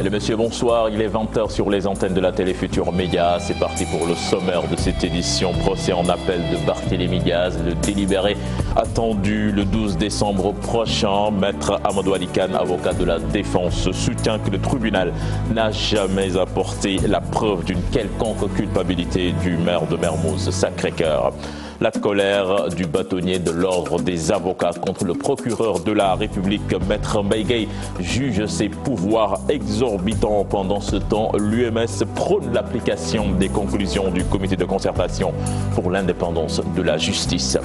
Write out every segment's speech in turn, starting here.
Mesdames, Messieurs, bonsoir. Il est 20h sur les antennes de la télé Futur Média. C'est parti pour le sommaire de cette édition. Procès en appel de Barthélémy Diaz. Le délibéré attendu le 12 décembre prochain. Maître Amadou Ali Kane, avocat de la défense, soutient que le tribunal n'a jamais apporté la preuve d'une quelconque culpabilité du maire de Mermoz Sacré-Cœur. La colère du bâtonnier de l'ordre des avocats contre le procureur de la République, Maître Mbaye Gueye, juge ses pouvoirs exorbitants. Pendant ce temps, l'UMS prône l'application des conclusions du comité de concertation pour l'indépendance de la justice.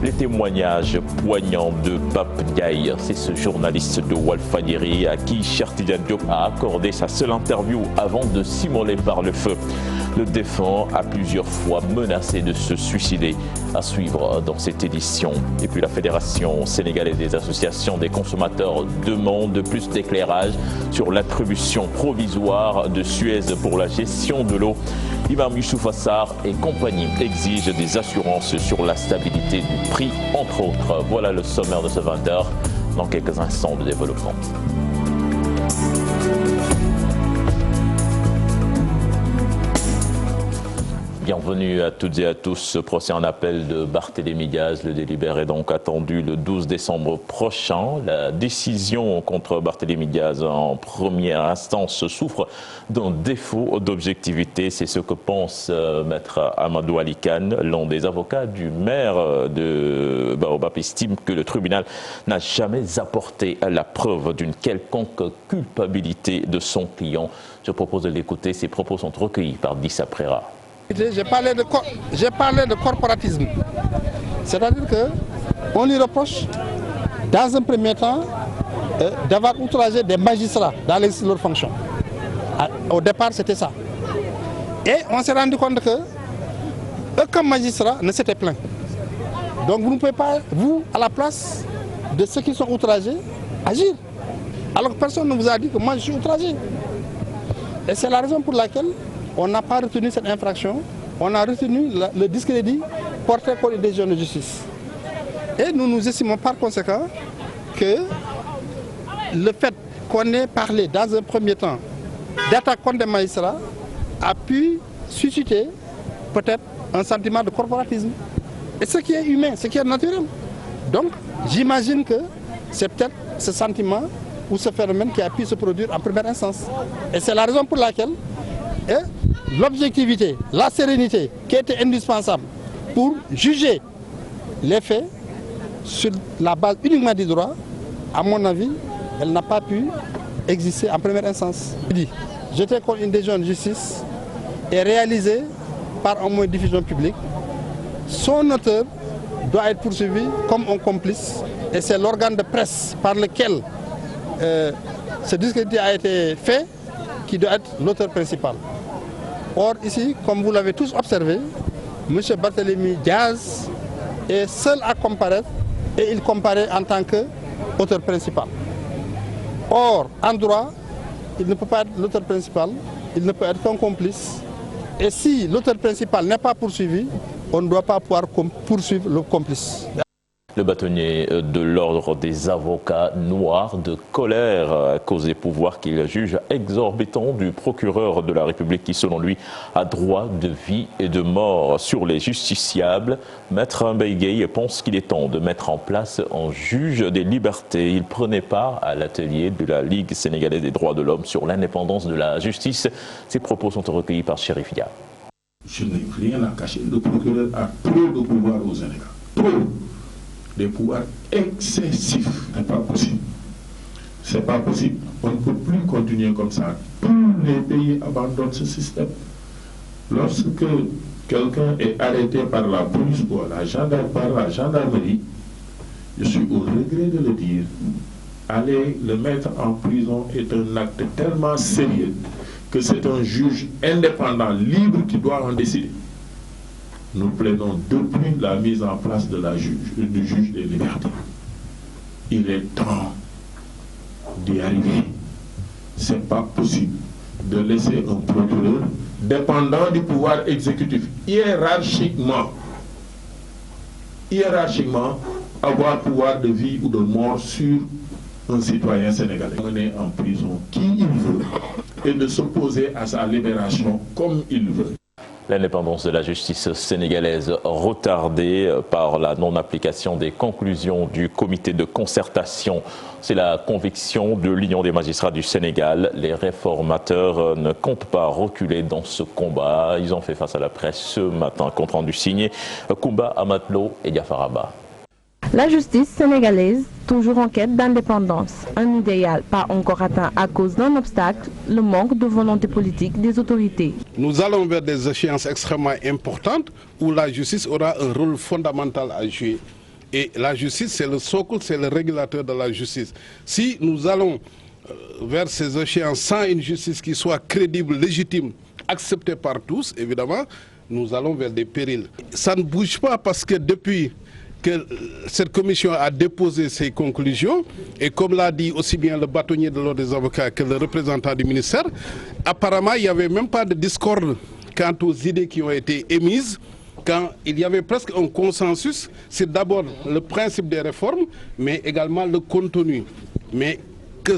Les témoignages poignants de Pape Ndiaye, c'est ce journaliste de Walfadjri à qui Cheikh Tidiane Diop a accordé sa seule interview avant de s'immoler par le feu. Le défunt a plusieurs fois menacé de se suicider. À suivre dans cette édition. Et puis la Fédération sénégalaise des associations des consommateurs demande plus d'éclairage sur l'attribution provisoire de Suez pour la gestion de l'eau. Imam Youssouf Assar et compagnie exigent des assurances sur la stabilité du prix, entre autres. Voilà le sommaire de ce 20h. Dans quelques instants de développement. Bienvenue à toutes et à tous. Ce procès en appel de Barthélémy Diaz, le délibéré est donc attendu le 12 décembre prochain. La décision contre Barthélémy Diaz en première instance souffre d'un défaut d'objectivité. C'est ce que pense Maître Amadou Ali Kane, l'un des avocats du maire de Baobab, estime que le tribunal n'a jamais apporté la preuve d'une quelconque culpabilité de son client. Je propose de l'écouter. Ses propos sont recueillis par Dissa Prera. J'ai parlé de corporatisme, c'est-à-dire qu'on lui reproche, dans un premier temps, d'avoir outragé des magistrats dans l'exercice de leurs fonctions. Au départ, c'était ça. Et on s'est rendu compte qu'aucun magistrat ne s'était plaint. Donc vous ne pouvez pas, vous, à la place de ceux qui sont outragés, agir. Alors que personne ne vous a dit que moi je suis outragé. Et c'est la raison pour laquelle on n'a pas retenu cette infraction, on a retenu le discrédit porté contre les décisions de justice. Et nous estimons par conséquent que le fait qu'on ait parlé dans un premier temps d'attaque contre des magistrats a pu susciter peut-être un sentiment de corporatisme. Et ce qui est humain, ce qui est naturel. Donc j'imagine que c'est peut-être ce sentiment ou ce phénomène qui a pu se produire en première instance. Et c'est la raison pour laquelle l'objectivité, la sérénité qui était indispensable pour juger les faits sur la base uniquement du droit, à mon avis, elle n'a pas pu exister en première instance. J'étais contre une décision de justice et réalisée par un moyen de diffusion publique. Son auteur doit être poursuivi comme un complice et c'est l'organe de presse par lequel ce discrédit a été fait qui doit être l'auteur principal. Or ici, comme vous l'avez tous observé, M. Barthélémy Diaz est seul à comparaître et il comparaît en tant qu'auteur principal. Or, en droit, il ne peut pas être l'auteur principal, il ne peut être qu'un complice. Et si l'auteur principal n'est pas poursuivi, on ne doit pas pouvoir poursuivre le complice. Le bâtonnier de l'ordre des avocats noirs de colère à cause des pouvoirs qu'il juge exorbitants du procureur de la République qui, selon lui, a droit de vie et de mort sur les justiciables. Maître Mbaye Gueye pense qu'il est temps de mettre en place un juge des libertés. Il prenait part à l'atelier de la Ligue sénégalaise des droits de l'homme sur l'indépendance de la justice. Ses propos sont recueillis par Chérif Dia. Je n'ai rien à cacher. Le procureur a trop de pouvoir au Sénégal. Trop. Des pouvoirs excessifs. Ce n'est pas possible. C'est pas possible. On ne peut plus continuer comme ça. Tous les pays abandonnent ce système. Lorsque quelqu'un est arrêté par la police ou par la gendarmerie, je suis au regret de le dire, aller le mettre en prison est un acte tellement sérieux que c'est un juge indépendant, libre, qui doit en décider. Nous plaidons depuis la mise en place de du juge des libertés. Il est temps d'y arriver. Ce n'est pas possible de laisser un procureur dépendant du pouvoir exécutif hiérarchiquement avoir pouvoir de vie ou de mort sur un citoyen sénégalais. Mener en prison qui il veut, et de s'opposer à sa libération comme il veut. L'indépendance de la justice sénégalaise retardée par la non-application des conclusions du comité de concertation. C'est la conviction de l'Union des magistrats du Sénégal. Les réformateurs ne comptent pas reculer dans ce combat. Ils ont fait face à la presse ce matin. Compte rendu signé Koumba Amatlo et Diafaraba. La justice sénégalaise, toujours en quête d'indépendance, un idéal pas encore atteint à cause d'un obstacle, le manque de volonté politique des autorités. Nous allons vers des échéances extrêmement importantes où la justice aura un rôle fondamental à jouer. Et la justice, c'est le socle, c'est le régulateur de la justice. Si nous allons vers ces échéances sans une justice qui soit crédible, légitime, acceptée par tous, évidemment, nous allons vers des périls. Ça ne bouge pas parce que depuis que cette commission a déposé ses conclusions, et comme l'a dit aussi bien le bâtonnier de l'ordre des avocats que le représentant du ministère, apparemment il n'y avait même pas de discorde quant aux idées qui ont été émises, quand il y avait presque un consensus, c'est d'abord le principe des réformes, mais également le contenu. Mais que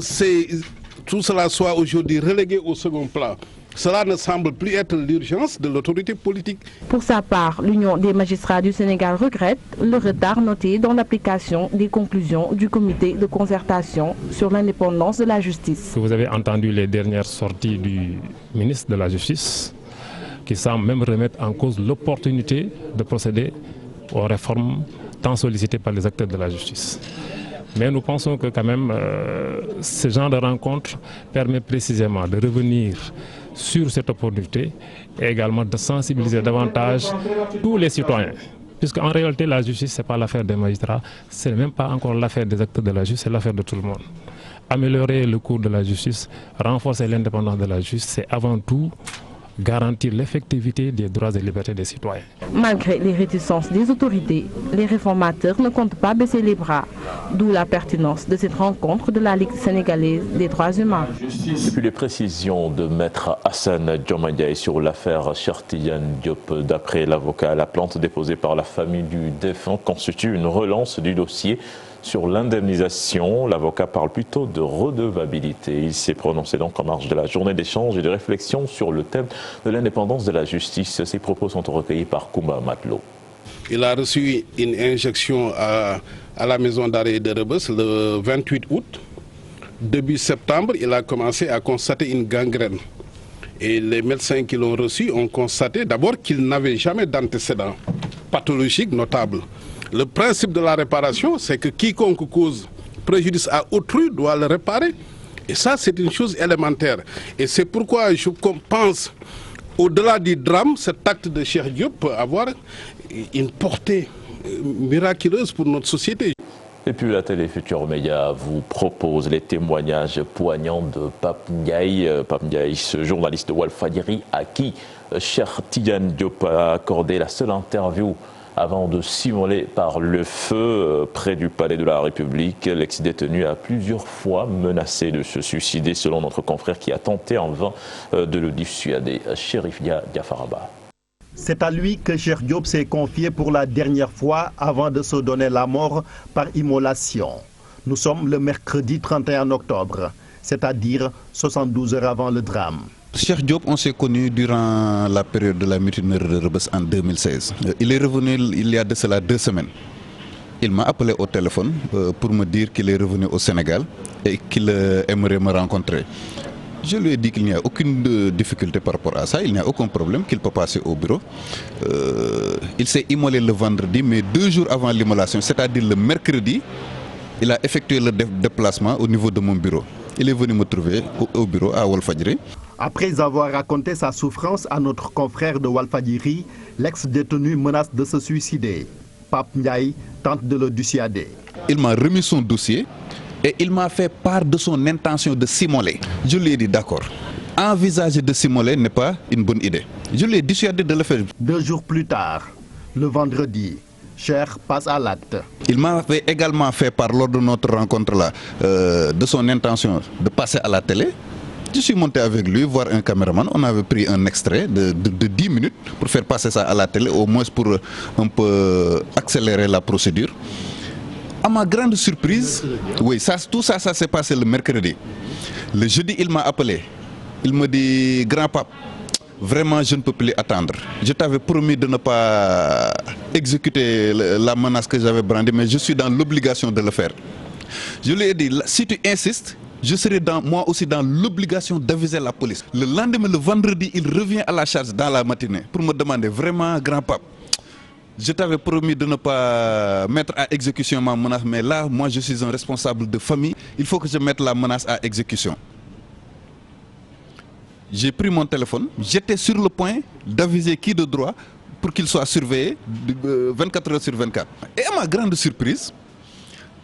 tout cela soit aujourd'hui relégué au second plan, cela ne semble plus être l'urgence de l'autorité politique. Pour sa part, l'Union des magistrats du Sénégal regrette le retard noté dans l'application des conclusions du comité de concertation sur l'indépendance de la justice. Vous avez entendu les dernières sorties du ministre de la Justice qui semble même remettre en cause l'opportunité de procéder aux réformes tant sollicitées par les acteurs de la justice. Mais nous pensons que quand même ce genre de rencontre permet précisément de revenir sur cette opportunité et également de sensibiliser davantage tous les citoyens. Puisqu'en réalité la justice, ce n'est pas l'affaire des magistrats, ce n'est même pas encore l'affaire des acteurs de la justice, c'est l'affaire de tout le monde. Améliorer le cours de la justice, renforcer l'indépendance de la justice, c'est avant tout garantir l'effectivité des droits et libertés des citoyens. Malgré les réticences des autorités, les réformateurs ne comptent pas baisser les bras, d'où la pertinence de cette rencontre de la Ligue sénégalaise des droits humains. Et puis les précisions de Maître Hassan Diomaye sur l'affaire Cheikh Tidiane Diop. D'après l'avocat, la plainte déposée par la famille du défunt constitue une relance du dossier sur l'indemnisation. L'avocat parle plutôt de redevabilité. Il s'est prononcé donc en marge de la journée d'échange et de réflexion sur le thème de l'indépendance de la justice. Ses propos sont recueillis par Koumba Amatlo. Il a reçu une injection à la maison d'arrêt de Rebeuss le 28 août. Début septembre, il a commencé à constater une gangrène. Et les médecins qui l'ont reçu ont constaté d'abord qu'il n'avait jamais d'antécédents pathologiques notables. Le principe de la réparation, c'est que quiconque cause préjudice à autrui doit le réparer. Et ça, c'est une chose élémentaire. Et c'est pourquoi je pense, au-delà du drame, cet acte de Cheikh Diop peut avoir une portée miraculeuse pour notre société. Et puis la télé Futurs Médias vous propose les témoignages poignants de Pape Ndiaye. Pape Ndiaye, ce journaliste de Walfadjri à qui Cheikh Tidiane Diop a accordé la seule interview avant de s'immoler par le feu près du palais de la République. L'ex-détenu a plusieurs fois menacé de se suicider, selon notre confrère qui a tenté en vain de le dissuader. Chérif Diafaraba. C'est à lui que Cheikh Diop s'est confié pour la dernière fois avant de se donner la mort par immolation. Nous sommes le mercredi 31 octobre, c'est-à-dire 72 heures avant le drame. Cheikh Diop, on s'est connu durant la période de la mutinerie de Rebeuss en 2016. Il est revenu il y a de cela 2 semaines. Il m'a appelé au téléphone pour me dire qu'il est revenu au Sénégal et qu'il aimerait me rencontrer. Je lui ai dit qu'il n'y a aucune difficulté par rapport à ça, il n'y a aucun problème, qu'il peut passer au bureau. Il s'est immolé le vendredi, mais 2 jours avant l'immolation, c'est-à-dire le mercredi, il a effectué le déplacement au niveau de mon bureau. Il est venu me trouver au bureau à Walfadjri. Après avoir raconté sa souffrance à notre confrère de Walfadjri, l'ex-détenu menace de se suicider. Pape Ndiaye tente de le dissuader. Il m'a remis son dossier et il m'a fait part de son intention de s'immoler. Je lui ai dit d'accord. Envisager de s'immoler n'est pas une bonne idée. Je lui ai dissuadé de le faire. 2 jours plus tard, le vendredi, Cheikh passe à l'acte. Il m'avait également fait part lors de notre rencontre-là de son intention de passer à la télé. Je suis monté avec lui voir un caméraman. On avait pris un extrait de 10 minutes pour faire passer ça à la télé, au moins pour un peu accélérer la procédure. À ma grande surprise, oui, tout ça s'est passé le mercredi. Le jeudi, il m'a appelé Il me dit, grand-pape, vraiment je ne peux plus attendre. Je t'avais promis de ne pas exécuter la menace que j'avais brandie, mais je suis dans l'obligation de le faire. Je lui ai dit, si tu insistes, je serai moi aussi dans l'obligation d'aviser la police. Le lendemain, le vendredi, il revient à la charge dans la matinée pour me demander, vraiment, grand-pape, je t'avais promis de ne pas mettre à exécution ma menace, mais là, moi, je suis un responsable de famille. Il faut que je mette la menace à exécution. J'ai pris mon téléphone, j'étais sur le point d'aviser qui de droit pour qu'il soit surveillé 24 heures sur 24. Et à ma grande surprise,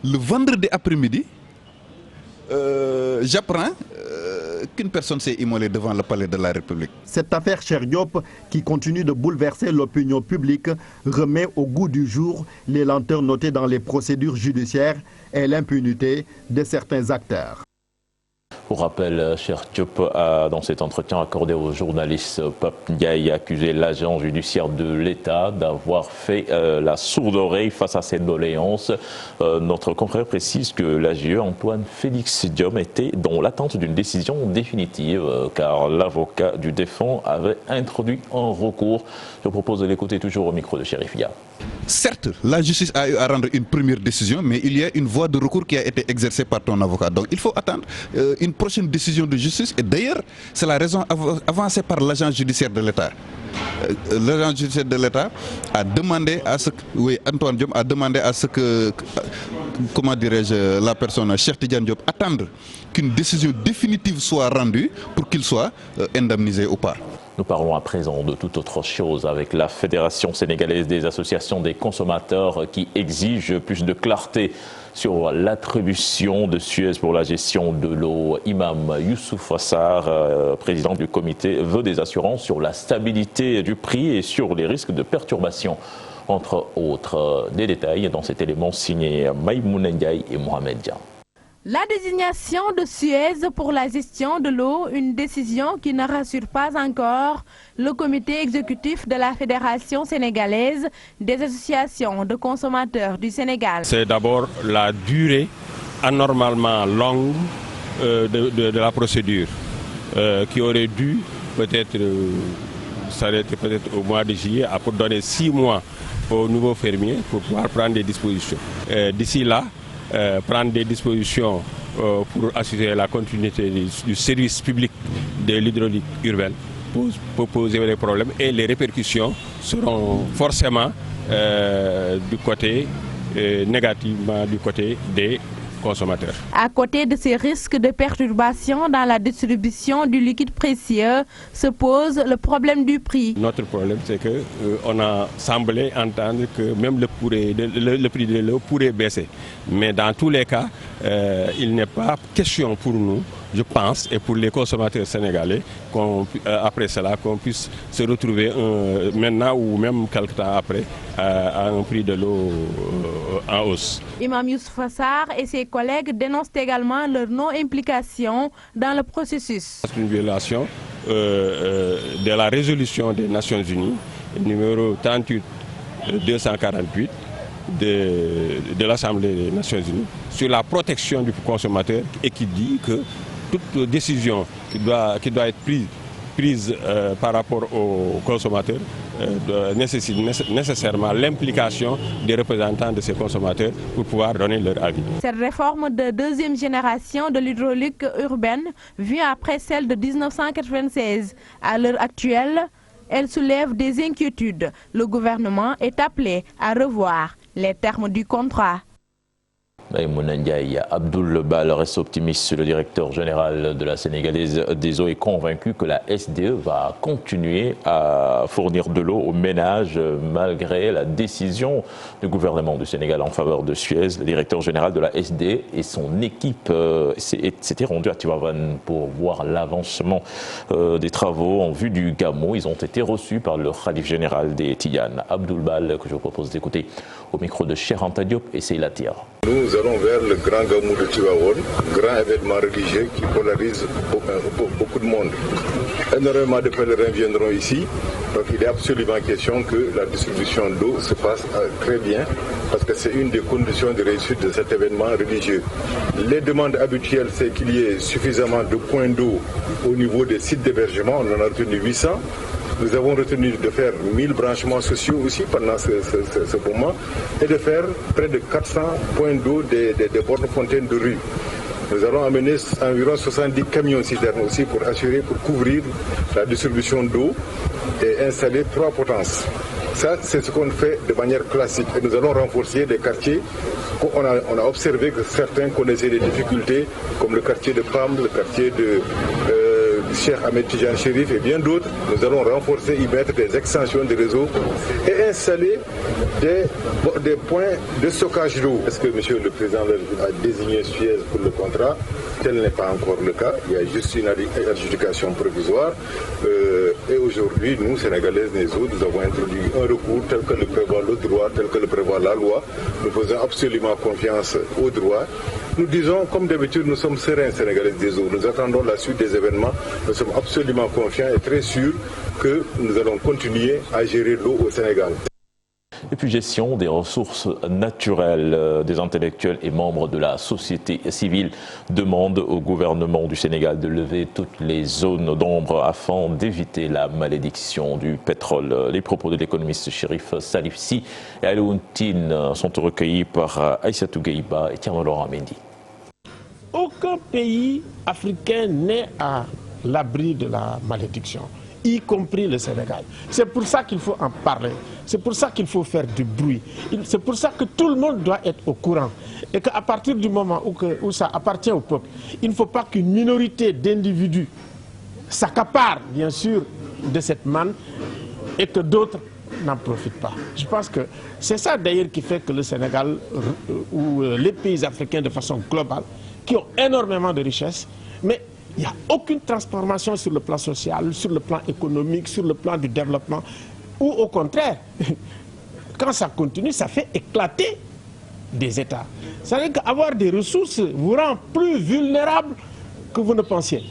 le vendredi après-midi, j'apprends qu'une personne s'est immolée devant le palais de la République. Cette affaire Cheikh Diop, qui continue de bouleverser l'opinion publique, remet au goût du jour les lenteurs notées dans les procédures judiciaires et l'impunité de certains acteurs. Pour rappel, Cheikh Diop a, dans cet entretien accordé aux journalistes, Pape Ndiaye a accusé l'agent judiciaire de l'État d'avoir fait la sourde oreille face à cette doléance. Notre confrère précise que l'AGE, Antoine Félix Diome, était dans l'attente d'une décision définitive, car l'avocat du défunt avait introduit un recours. Je propose de l'écouter toujours au micro de Chérifia. Certes, la justice a eu à rendre une première décision, mais il y a une voie de recours qui a été exercée par ton avocat. Donc il faut attendre une prochaine décision de justice. Et d'ailleurs, c'est la raison avancée par l'agent judiciaire de l'État. L'agent judiciaire de l'État a demandé à ce que, oui, Antoine Diome a demandé à ce que, comment dirais-je, la personne, Cheikh Tidiane Diop, attendre qu'une décision définitive soit rendue pour qu'il soit indemnisé ou pas. Nous parlons à présent de toute autre chose avec la Fédération sénégalaise des associations des consommateurs qui exige plus de clarté sur l'attribution de Suez pour la gestion de l'eau. Imam Youssouf Assar, président du comité, veut des assurances sur la stabilité du prix et sur les risques de perturbation, entre autres. Des détails dans cet élément signé Maïmouna Ndiaye et Mohamed Dian. La désignation de Suez pour la gestion de l'eau, une décision qui ne rassure pas encore le comité exécutif de la Fédération sénégalaise des associations de consommateurs du Sénégal. C'est d'abord la durée anormalement longue de la procédure qui aurait dû peut-être s'arrêter au mois de juillet pour donner 6 mois aux nouveaux fermiers pour pouvoir prendre des dispositions. D'ici là, prendre des dispositions pour assurer la continuité du service public de l'hydraulique urbaine peut poser des problèmes et les répercussions seront forcément du côté négativement du côté des consommateurs. À côté de ces risques de perturbation dans la distribution du liquide précieux, se pose le problème du prix. Notre problème, c'est qu'on a semblé entendre que même le prix de l'eau pourrait baisser. Mais dans tous les cas, il n'est pas question pour nous, je pense, et pour les consommateurs sénégalais, après cela, qu'on puisse se retrouver maintenant ou même quelque temps après à un prix de l'eau en hausse. Imam Youssouf Assar et ses collègues dénoncent également leur non-implication dans le processus. C'est une violation de la résolution des Nations Unies, numéro 38-248 de l'Assemblée des Nations Unies, sur la protection du consommateur et qui dit que toute décision qui doit être prise par rapport aux consommateurs nécessite nécessairement l'implication des représentants de ces consommateurs pour pouvoir donner leur avis. Cette réforme de deuxième génération de l'hydraulique urbaine vient après celle de 1996. À l'heure actuelle, elle soulève des inquiétudes. Le gouvernement est appelé à revoir les termes du contrat. Maïmouna Ndiaye, Abdoul Bal reste optimiste. Le directeur général de la Sénégalaise des eaux est convaincu que la SDE va continuer à fournir de l'eau aux ménages malgré la décision du gouvernement du Sénégal en faveur de Suez. Le directeur général de la SDE et son équipe s'étaient rendus à Tivaouane pour voir l'avancement des travaux en vue du Gamou. Ils ont été reçus par le khalife général des Tidianes, Abdoul Bal, que je vous propose d'écouter au micro de Cheikh Anta Diop et Seyla Tira. nous allons vers le grand Gamou de Tivaouane, grand événement religieux qui polarise beaucoup de monde. Énormément de pèlerins viendront ici, donc il est absolument question que la distribution d'eau se passe très bien, parce que c'est une des conditions de réussite de cet événement religieux. Les demandes habituelles, c'est qu'il y ait suffisamment de points d'eau au niveau des sites d'hébergement, on en a retenu 800. Nous avons retenu de faire 1000 branchements sociaux aussi pendant ce moment et de faire près de 400 points d'eau des bornes fontaines de rue. Nous allons amener environ 70 camions citernes aussi pour couvrir la distribution d'eau et installer 3 potences. Ça, c'est ce qu'on fait de manière classique. Et nous allons renforcer des quartiers. On a observé que certains connaissaient des difficultés, comme le quartier de Pam, le quartier de Cheikh Ahmed Tijan Chérif et bien d'autres. Nous allons renforcer, y mettre des extensions de réseau et installer des points de stockage d'eau. Est-ce que monsieur le président a désigné Suez pour le contrat? Tel n'est pas encore le cas. Il y a juste une adjudication provisoire. Et aujourd'hui, nous, Sénégalaises des eaux, nous avons introduit un recours tel que le prévoit le droit, tel que le prévoit la loi. Nous faisons absolument confiance au droit. Nous disons, comme d'habitude, nous sommes sereins, Sénégalaises des eaux. Nous attendons la suite des événements. Nous sommes absolument confiants et très sûrs que nous allons continuer à gérer l'eau au Sénégal. Et puis gestion des ressources naturelles. Des intellectuels et membres de la société civile demandent au gouvernement du Sénégal de lever toutes les zones d'ombre afin d'éviter la malédiction du pétrole. Les propos de l'économiste Chérif Salif Sy et Alioune Tine sont recueillis par Aïssatou Gueye-Ba et Thierno Laurent Mendy. Aucun pays africain n'est à l'abri de la malédiction, y compris le Sénégal. C'est pour ça qu'il faut en parler, c'est pour ça qu'il faut faire du bruit, c'est pour ça que tout le monde doit être au courant. Et qu'à partir du moment où ça appartient au peuple, il ne faut pas qu'une minorité d'individus s'accapare bien sûr de cette manne et que d'autres n'en profitent pas. Je pense que c'est ça d'ailleurs qui fait que le Sénégal ou les pays africains de façon globale, qui ont énormément de richesses, mais il n'y a aucune transformation sur le plan social, sur le plan économique, sur le plan du développement. Ou au contraire, quand ça continue, ça fait éclater des États. Ça veut dire qu'avoir des ressources vous rend plus vulnérable que vous ne pensiez.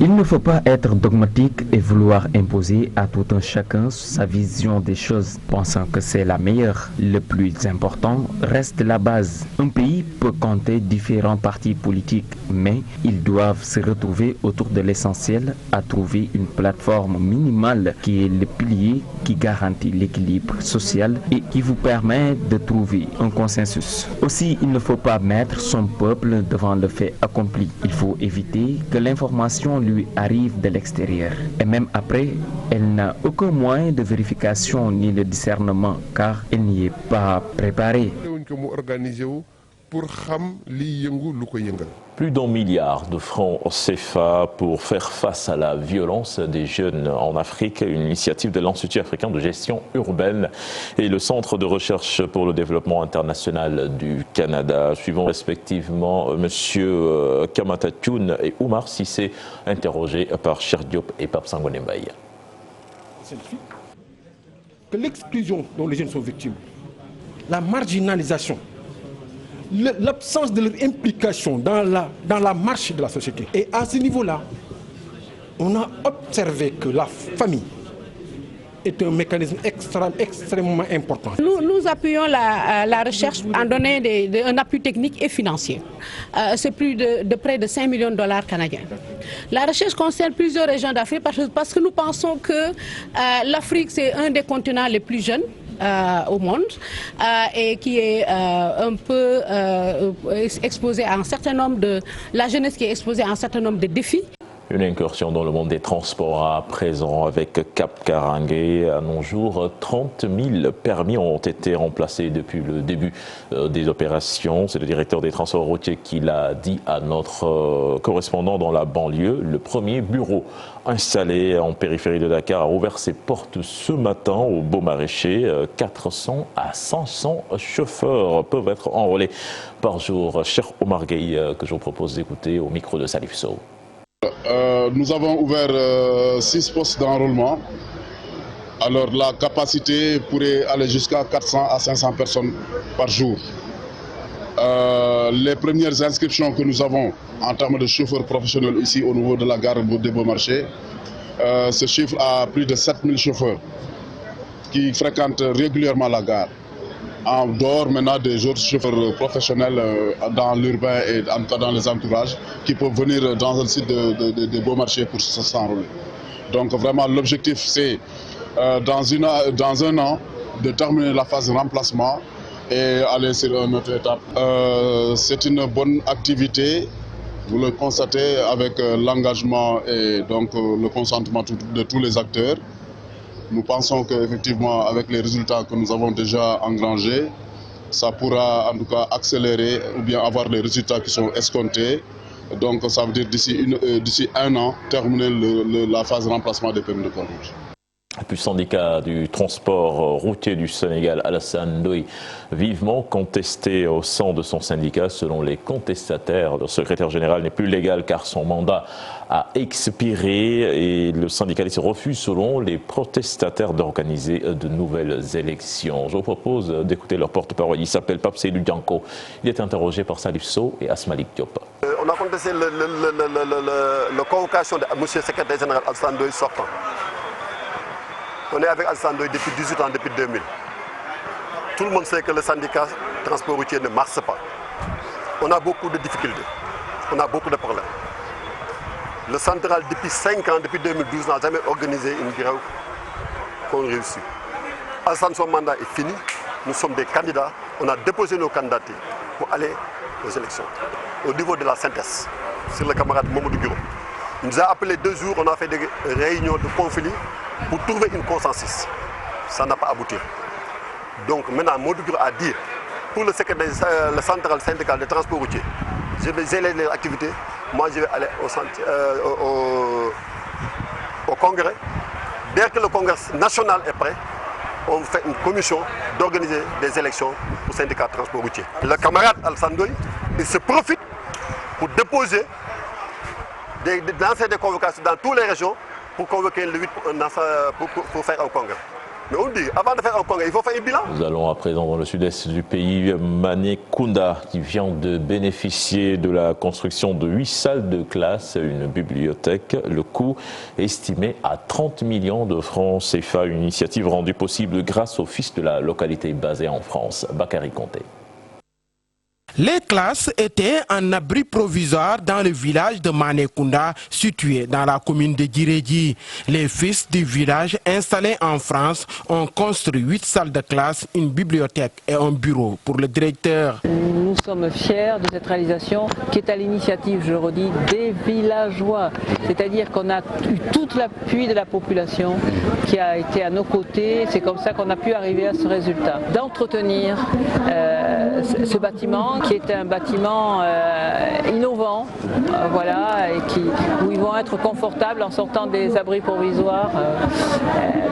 Il ne faut pas être dogmatique et vouloir imposer à tout un chacun sa vision des choses, pensant que c'est la meilleure. Le plus important reste la base. Un pays peut compter différents partis politiques, mais ils doivent se retrouver autour de l'essentiel, à trouver une plateforme minimale qui est le pilier qui garantit l'équilibre social et qui vous permet de trouver un consensus. Aussi, il ne faut pas mettre son peuple devant le fait accompli. Il faut éviter que l'information lui arrive de l'extérieur. Et même après, elle n'a aucun moyen de vérification ni de discernement car elle n'y est pas préparée. Plus d'1 milliard de francs CFA pour faire face à la violence des jeunes en Afrique, une initiative de l'Institut africain de gestion urbaine et le Centre de recherche pour le développement international du Canada. Suivant respectivement M. Kamata Thioune et Oumar Sissé, interrogés par Cheikh Diop et Pape Sangone Mbaye. Que l'exclusion dont les jeunes sont victimes, la marginalisation, l'absence de leur implication dans la marche de la société. Et à ce niveau-là, on a observé que la famille est un mécanisme extrêmement important. Nous appuyons la recherche en donnant un appui technique et financier. C'est plus de près de 5 millions de dollars canadiens. La recherche concerne plusieurs régions d'Afrique parce que nous pensons que l'Afrique, c'est un des continents les plus jeunes au monde et qui est un peu exposé à un certain nombre la jeunesse qui est exposée à un certain nombre de défis. Une incursion dans le monde des transports à présent avec Cap Karangue. À nos jours, 30 000 permis ont été remplacés depuis le début des opérations. C'est le directeur des transports routiers qui l'a dit à notre correspondant dans la banlieue. Le premier bureau installé en périphérie de Dakar a ouvert ses portes ce matin au Beau Maraîcher. 400 à 500 chauffeurs peuvent être enrôlés par jour. Cher Omar Gueye, que je vous propose d'écouter au micro de Salif Sow. Nous avons ouvert 6 postes d'enrôlement Alors la capacité pourrait aller jusqu'à 400 à 500 personnes par jour. Les premières inscriptions que nous avons en termes de chauffeurs professionnels ici au niveau de la gare de Beaumarchais se chiffre à plus de 7000 chauffeurs qui fréquentent régulièrement la gare. En dehors maintenant des autres chauffeurs professionnels dans l'urbain et dans les entourages qui peuvent venir dans le site de Beaumarchais pour s'enrôler. Donc vraiment l'objectif c'est dans un an de terminer la phase de remplacement et aller sur une autre étape. C'est une bonne activité, vous le constatez avec l'engagement et donc le consentement de tous les acteurs. Nous pensons qu'effectivement, avec les résultats que nous avons déjà engrangés, ça pourra en tout cas accélérer ou bien avoir les résultats qui sont escomptés. Donc ça veut dire d'ici un an, terminer la phase de remplacement des permis de conduire. Le syndicat du transport routier du Sénégal, Alassane Ndoye, vivement contesté au sein de son syndicat. Selon les contestataires, le secrétaire général n'est plus légal car son mandat a expiré et le syndicaliste refuse, selon les protestataires, d'organiser de nouvelles élections. Je vous propose d'écouter leur porte-parole. Il s'appelle Pape Seydou Dianko. Il est interrogé par Salif Sow et Asmalik Diop. On a contesté la convocation de M. le secrétaire général Alassane Ndoye sortant. On est avec Alassane Ndoye depuis 18 ans, depuis 2000. Tout le monde sait que le syndicat transport routier ne marche pas. On a beaucoup de difficultés, on a beaucoup de problèmes. Le central, depuis 5 ans, depuis 2012, n'a jamais organisé une grève qu'on réussit. Alassane, son mandat est fini. Nous sommes des candidats. On a déposé nos candidatures pour aller aux élections. Au niveau de la synthèse, c'est le camarade Mamadou Guiro. Il nous a appelé 2 jours, on a fait des réunions de conflit pour trouver une consensus. Ça n'a pas abouti. Donc maintenant, Mamadou Guiro a dit, pour le central syndical de transport routier, je vais gérer les activités. Moi, je vais aller au congrès. Dès que le congrès national est prêt, on fait une commission d'organiser des élections pour le syndicat de transport routier. Le camarade Alassane Ndoye, il se profite pour déposer, lancer des convocations dans toutes les régions pour convoquer le 8 pour faire un congrès. Mais on dit, avant de faire un congrès, il faut faire un bilan. Nous allons à présent dans le sud-est du pays. Manékounda, qui vient de bénéficier de la construction de 8 salles de classe, une bibliothèque. Le coût est estimé à 30 millions de francs CFA, une initiative rendue possible grâce au fils de la localité basée en France, Bakary Conté. Les classes étaient en abri provisoire dans le village de Manékounda, situé dans la commune de Djiredji. Les fils du village installés en France ont construit 8 salles de classe, une bibliothèque et un bureau pour le directeur. Nous sommes fiers de cette réalisation qui est à l'initiative, je le redis, des villageois. C'est-à-dire qu'on a eu tout l'appui de la population qui a été à nos côtés. C'est comme ça qu'on a pu arriver à ce résultat. D'entretenir ce bâtiment qui est un bâtiment innovant, voilà, et où ils vont être confortables en sortant des abris provisoires.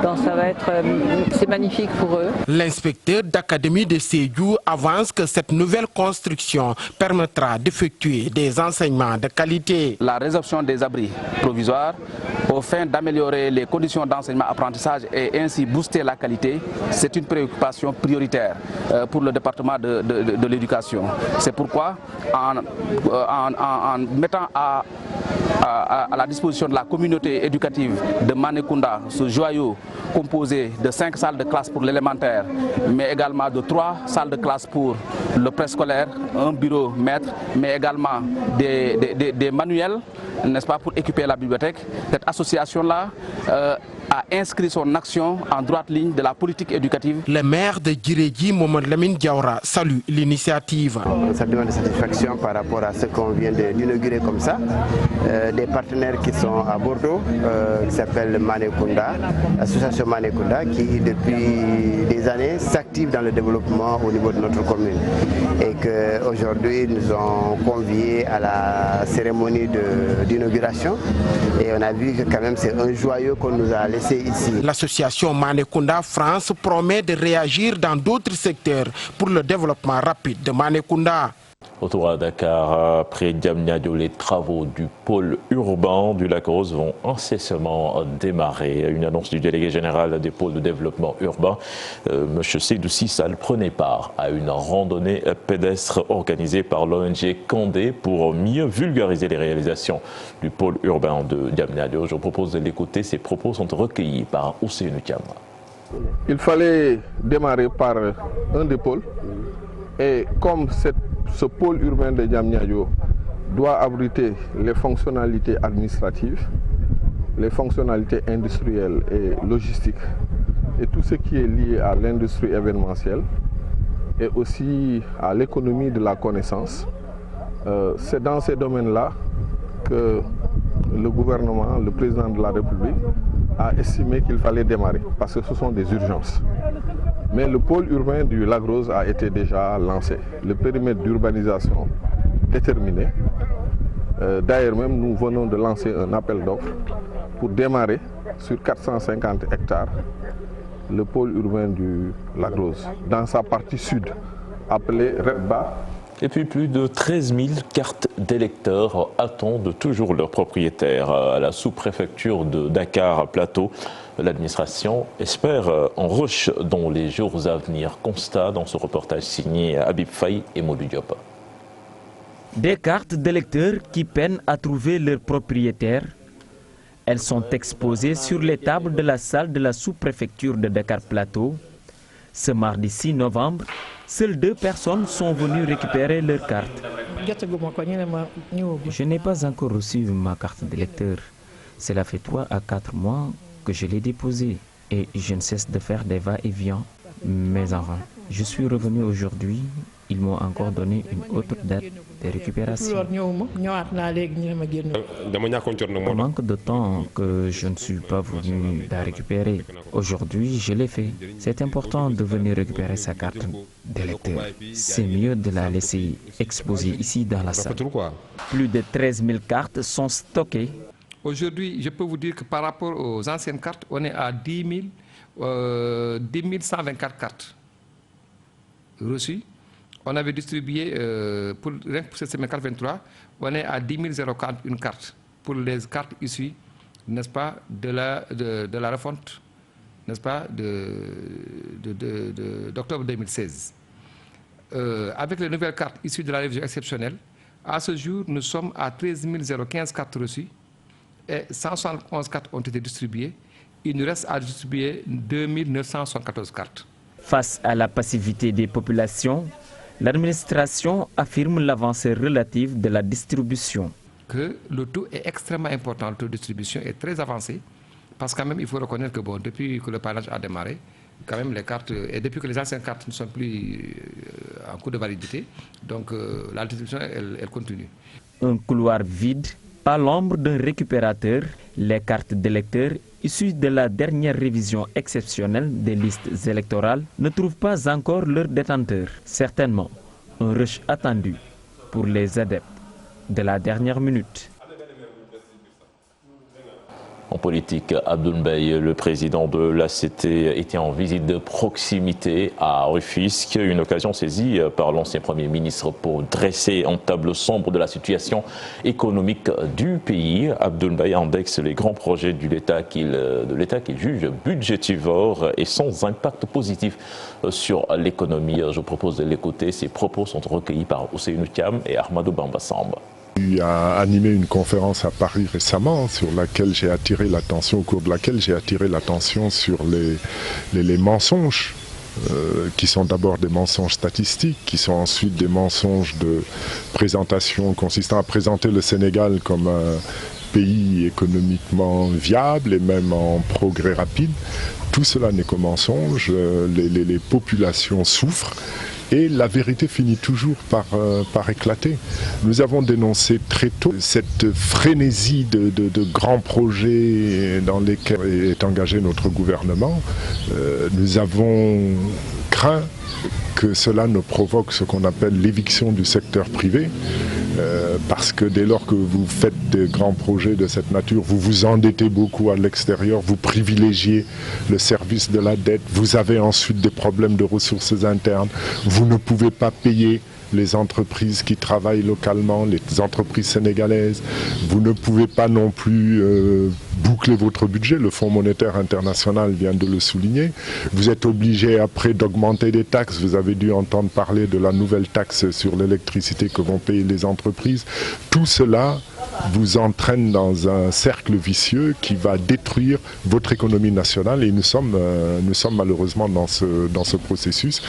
Donc ça va être, c'est magnifique pour eux. L'inspecteur d'académie de Sédhiou avance que cette nouvelle construction permettra d'effectuer des enseignements de qualité. La résorption des abris provisoires au fin d'améliorer les conditions d'enseignement-apprentissage et ainsi booster la qualité, c'est une préoccupation prioritaire pour le département de l'éducation. C'est pourquoi, en mettant à la disposition de la communauté éducative de Manékounda ce joyau composé de 5 salles de classe pour l'élémentaire, mais également de 3 salles de classe pour le préscolaire, un bureau maître, mais également des manuels, n'est-ce pas, pour équiper la bibliothèque. Cette association-là a inscrit son action en droite ligne de la politique éducative. Le maire de Djiredji, Mohamed Lamine Diawara, salue l'initiative. Ça demande de satisfaction par rapport à ce qu'on vient d'inaugurer comme ça. Des partenaires qui sont à Bordeaux, qui s'appellent Manékounda, l'association Manékounda, qui depuis des années s'active dans le développement au niveau de notre commune. Et qu'aujourd'hui, nous ont conviés à la cérémonie d'inauguration. Et on a vu que quand même c'est un joyau qu'on nous a laissé ici. L'association Manékounda France promet de réagir dans d'autres secteurs pour le développement rapide de Manékounda. Retour à Dakar, après Diamniadio, les travaux du pôle urbain du Lac Rose vont incessamment démarrer. Une annonce du délégué général des pôles de développement urbain, M. Seydou Sissal, prenait part à une randonnée pédestre organisée par l'ONG Candé pour mieux vulgariser les réalisations du pôle urbain de Diamniadio. Je vous propose de l'écouter. Ces propos sont recueillis par Ousseynou Thiam. Il fallait démarrer par un des pôles et comme ce pôle urbain de Diamniadio doit abriter les fonctionnalités administratives, les fonctionnalités industrielles et logistiques et tout ce qui est lié à l'industrie événementielle et aussi à l'économie de la connaissance. C'est dans ces domaines-là que le gouvernement, le président de la République a estimé qu'il fallait démarrer parce que ce sont des urgences. Mais le pôle urbain du Lac Rose a été déjà lancé. Le périmètre d'urbanisation déterminé. D'ailleurs même, nous venons de lancer un appel d'offres pour démarrer sur 450 hectares le pôle urbain du Lac Rose, dans sa partie sud, appelée Redba. Et puis plus de 13 000 cartes d'électeurs attendent toujours leurs propriétaires à la sous-préfecture de Dakar Plateau. L'administration espère en rush dans les jours à venir. Constat dans ce reportage signé Habib Faye et Modou Diop. Des cartes d'électeurs qui peinent à trouver leurs propriétaires. Elles sont exposées sur les tables de la salle de la sous-préfecture de Dakar Plateau. Ce mardi 6 novembre, seules 2 personnes sont venues récupérer leurs cartes. Je n'ai pas encore reçu ma carte d'électeur. Cela fait 3 à 4 mois que je l'ai déposée et je ne cesse de faire des va-et-vient, mais en vain. Je suis revenu aujourd'hui, ils m'ont encore donné une autre date de récupération. Au manque de temps que je ne suis pas venu la récupérer. Aujourd'hui, je l'ai fait. C'est important de venir récupérer sa carte d'électeur. C'est mieux de la laisser exposée ici dans la salle. Plus de 13 000 cartes sont stockées. Aujourd'hui, je peux vous dire que par rapport aux anciennes cartes, on est à 10 124 cartes reçues. On avait distribué, pour cette semaine 423, on est à 10 041 cartes pour les cartes issues, n'est-ce pas, de la refonte, n'est-ce pas, d'octobre 2016. Avec les nouvelles cartes issues de la révision exceptionnelle, à ce jour, nous sommes à 13 015 cartes reçues et 171 cartes ont été distribuées. Il nous reste à distribuer 2 974 cartes. Face à la passivité des populations, l'administration affirme l'avancée relative de la distribution. Que le taux est extrêmement important, le taux de distribution est très avancé, parce quand même il faut reconnaître que bon, depuis que le parrainage a démarré, quand même les cartes, et depuis que les anciennes cartes ne sont plus en cours de validité, donc la distribution elle continue. Un couloir vide, pas l'ombre d'un récupérateur, les cartes d'électeurs issues de la dernière révision exceptionnelle des listes électorales ne trouvent pas encore leur détenteur. Certainement, un rush attendu pour les adeptes de la dernière minute. En politique, Abdoul Mbaye, le président de l'ACT, était en visite de proximité à Rufisque. Une occasion saisie par l'ancien Premier ministre pour dresser un tableau sombre de la situation économique du pays. Abdoul Mbaye indexe les grands projets de l'État qu'il juge budgétivores et sans impact positif sur l'économie. Je vous propose de l'écouter. Ces propos sont recueillis par Ousseynou Thiam et Ahmadou Bamba Samba. Il a animé une conférence à Paris récemment sur laquelle j'ai attiré l'attention, au cours de laquelle j'ai attiré l'attention sur les mensonges qui sont d'abord des mensonges statistiques, qui sont ensuite des mensonges de présentation consistant à présenter le Sénégal comme un pays économiquement viable et même en progrès rapide. Tout cela n'est que mensonge, les populations souffrent. Et la vérité finit toujours par éclater. Nous avons dénoncé très tôt cette frénésie de grands projets dans lesquels est engagé notre gouvernement. Nous avons craint que cela ne provoque ce qu'on appelle l'éviction du secteur privé, parce que dès lors que vous faites des grands projets de cette nature, vous vous endettez beaucoup à l'extérieur, vous privilégiez le service de la dette, vous avez ensuite des problèmes de ressources internes, vous ne pouvez pas payer les entreprises qui travaillent localement, les entreprises sénégalaises. Vous ne pouvez pas non plus boucler votre budget, le Fonds monétaire international vient de le souligner. Vous êtes obligé après d'augmenter des taxes, vous avez dû entendre parler de la nouvelle taxe sur l'électricité que vont payer les entreprises. Tout cela vous entraîne dans un cercle vicieux qui va détruire votre économie nationale et nous sommes malheureusement dans ce processus.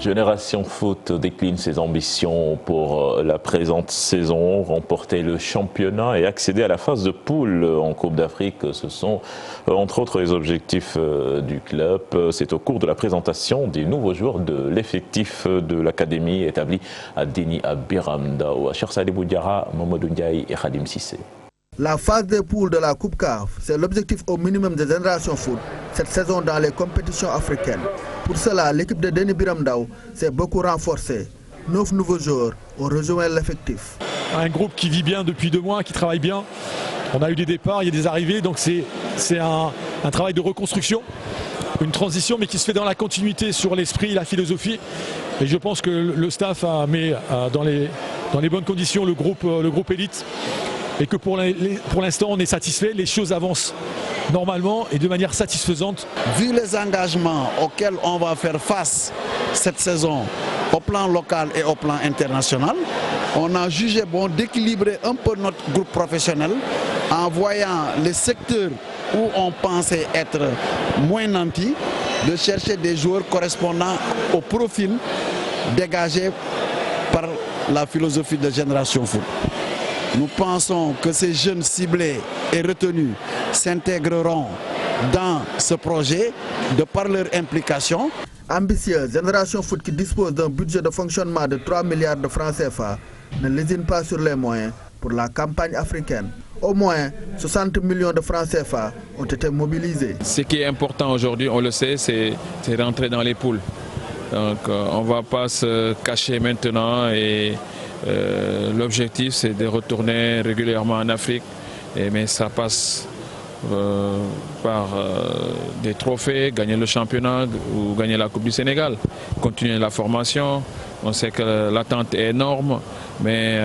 Génération Foot décline ses ambitions pour la présente saison, remporter le championnat et accéder à la phase de poule en Coupe d'Afrique. Ce sont entre autres les objectifs du club. C'est au cours de la présentation des nouveaux joueurs de l'effectif de l'académie établi à Déni à Biramdao. Cheikh Sadibou Diarra, Mamadou Ndiaye et Khadim Sissé. La phase des poules de la Coupe CAF, c'est l'objectif au minimum de Génération Foot cette saison dans les compétitions africaines. Pour cela, l'équipe de Déni Biramdao s'est beaucoup renforcée. 9 nouveaux joueurs ont rejoint l'effectif. Un groupe qui vit bien depuis 2 mois, qui travaille bien. On a eu des départs, il y a des arrivées, donc c'est un travail de reconstruction, une transition, mais qui se fait dans la continuité sur l'esprit, la philosophie. Et je pense que le staff a mis dans les bonnes conditions le groupe élite. Et que pour l'instant on est satisfait, les choses avancent normalement et de manière satisfaisante. Vu les engagements auxquels on va faire face cette saison au plan local et au plan international, on a jugé bon d'équilibrer un peu notre groupe professionnel en voyant les secteurs où on pensait être moins nantis, de chercher des joueurs correspondant au profil dégagé par la philosophie de Génération Foot. Nous pensons que ces jeunes ciblés et retenus s'intégreront dans ce projet de par leur implication. Ambitieuse, Génération Foot qui dispose d'un budget de fonctionnement de 3 milliards de francs CFA ne lésine pas sur les moyens pour la campagne africaine. Au moins 60 millions de francs CFA ont été mobilisés. Ce qui est important aujourd'hui, on le sait, c'est rentrer dans les poules. Donc on ne va pas se cacher maintenant et l'objectif c'est de retourner régulièrement en Afrique, mais ça passe par des trophées, gagner le championnat ou gagner la Coupe du Sénégal, continuer la formation. On sait que l'attente est énorme, mais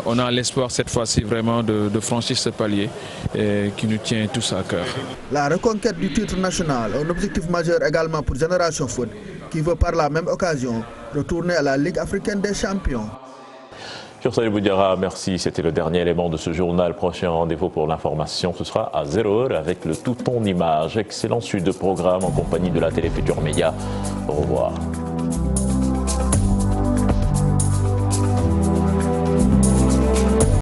on a l'espoir cette fois-ci vraiment de franchir ce palier qui nous tient tous à cœur. La reconquête du titre national, un objectif majeur également pour Génération Foot, qui veut par la même occasion retourner à la Ligue africaine des champions. Cheikh Sadibou Diarra, merci. C'était le dernier élément de ce journal. Prochain rendez-vous pour l'information, ce sera à 0h avec le tout en images. Excellente suite de programme en compagnie de la Télé Futurs Médias. Au revoir.